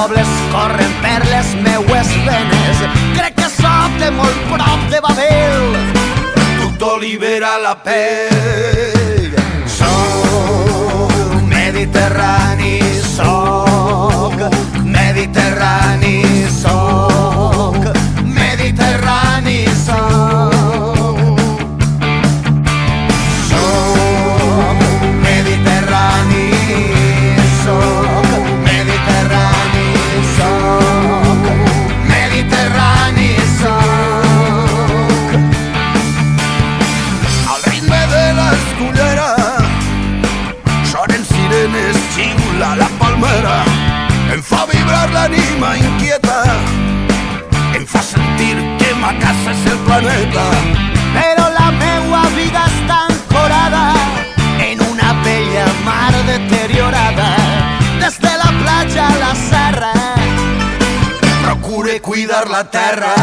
pobles corren per les meues venes. Crec que sóc de molt prop de Babel, duc d'olivera a la pell. Soc mediterrani, soc mediterrani, soc mediterrani, soc mediterrani, soc mediterrani, soc mediterrani, soc. Al ritme de l'escullera sonen sirenes, xiula la palmera, em fa vibrar l'ànima inquieta, em fa sentir que ma casa és el planeta. Però la meua vida està ancorada en una vella mar deteriorada. Des de la platja a la serra procure cuidar la terra.